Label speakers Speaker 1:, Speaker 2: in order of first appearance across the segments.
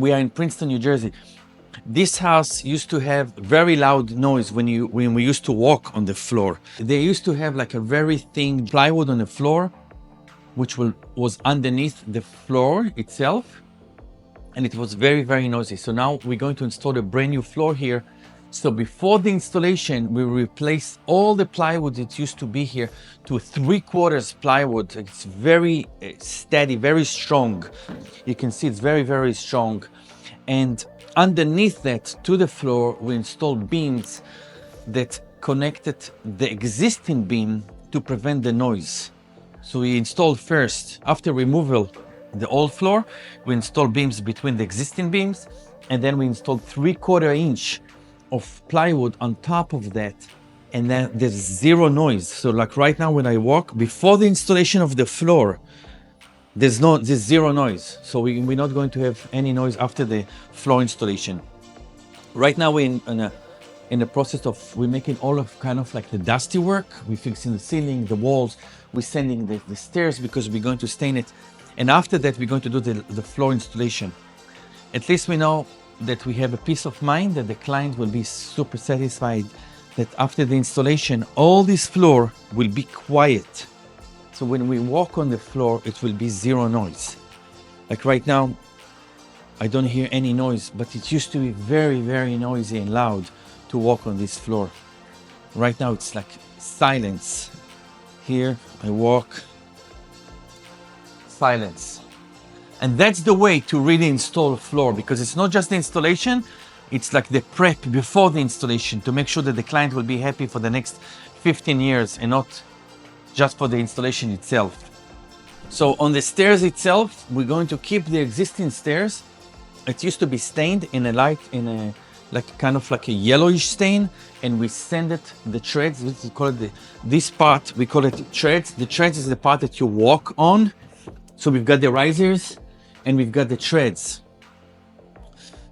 Speaker 1: We are in Princeton, New Jersey. This house used to have very loud noise when we used to walk on the floor. They used to have like a very thin plywood on the floor, which was underneath the floor itself. And it was very, very noisy. So now we're going to install a brand new floor here. So before the installation, we replace all the plywood that used to be here to 3/4 plywood. It's very steady, very strong. You can see it's very, very strong. And underneath that to the floor, we installed beams that connected the existing beam to prevent the noise. So we installed first, after removal, the old floor, we installed beams between the existing beams, and then we installed 3/4 inch of plywood on top of that, and then there's zero noise. So like right now when I walk, before the installation of the floor, there's zero noise. So we're not going to have any noise after the floor installation. Right now we're in the process of, we're making all of kind of like the dusty work. We're fixing the ceiling, the walls, we're sanding the stairs because we're going to stain it. And after that, we're going to do the floor installation. At least we know that we have a peace of mind that the client will be super satisfied that after the installation, all this floor will be quiet. So when we walk on the floor, it will be zero noise. Like right now, I don't hear any noise, but it used to be very, very noisy and loud to walk on this floor. Right now, it's like silence. Here, I walk, silence. And that's the way to really install a floor, because it's not just the installation, it's like the prep before the installation to make sure that the client will be happy for the next 15 years and not just for the installation itself. So on the stairs itself, we're going to keep the existing stairs. It used to be stained in a light, like kind of like a yellowish stain, and we sand it, the treads, we call it this part, we call it treads. The treads is the part that you walk on. So we've got the risers and we've got the treads.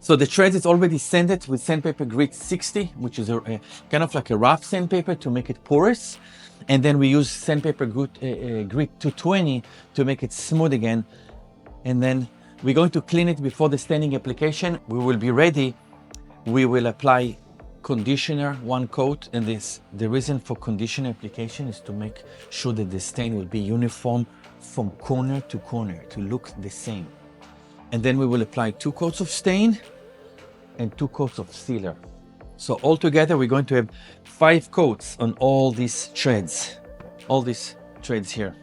Speaker 1: So the treads is already sanded with sandpaper grit 60, which is a kind of like a rough sandpaper to make it porous. And then we use sandpaper grit 220 to make it smooth again. And then we're going to clean it before the staining application. We will be ready. We will apply conditioner, 1 coat. And the reason for conditioner application is to make sure that the stain will be uniform from corner to corner, to look the same. And then we will apply 2 coats of stain and 2 coats of sealer. So altogether, we're going to have 5 coats on all these treads, here.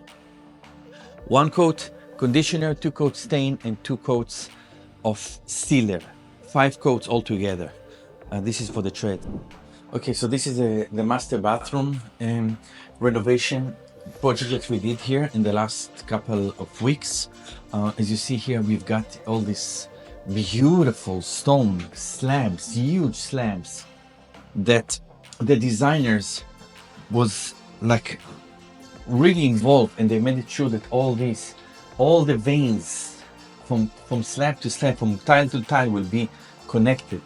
Speaker 1: 1 coat conditioner, 2 coats stain, and 2 coats of sealer. 5 coats altogether. This is for the tread. Okay, so this is the master bathroom renovation project that we did here in the last couple of weeks. As you see here, we've got all these beautiful stone slabs, huge slabs, that the designers was like really involved, and they made sure that all the veins from slab to slab, from tile to tile will be connected.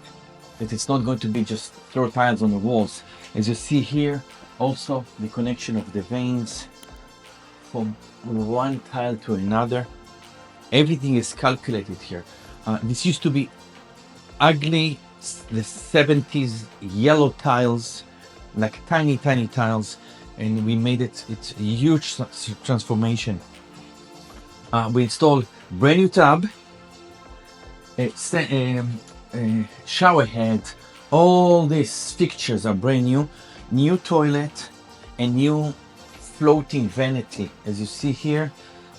Speaker 1: That it's not going to be just floor tiles on the walls. As you see here, also the connection of the veins from one tile to another. Everything is calculated here. This used to be ugly, the 70s yellow tiles, like tiny tiles, and we made it's a huge transformation. We installed brand new tub, shower head. All these fixtures are brand new. New toilet and new floating vanity. As you see here,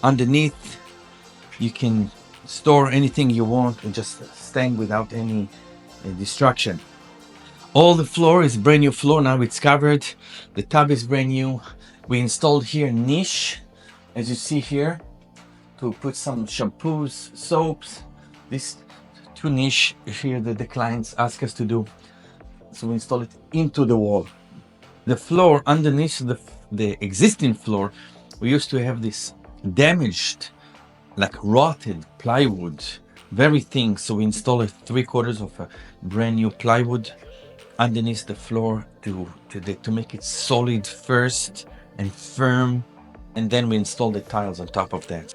Speaker 1: underneath you can store anything you want and just stand without any distraction. All the floor is brand new floor. Now it's covered. The tub is brand new. We installed here niche, as you see here, to put some shampoos, soaps. This 2 niche here that the clients ask us to do. So we install it into the wall. The floor underneath the existing floor, we used to have this damaged, like rotted plywood, very thin. So we installed 3/4 of a brand new plywood underneath the floor to make it solid first and firm, and then we installed the tiles on top of that.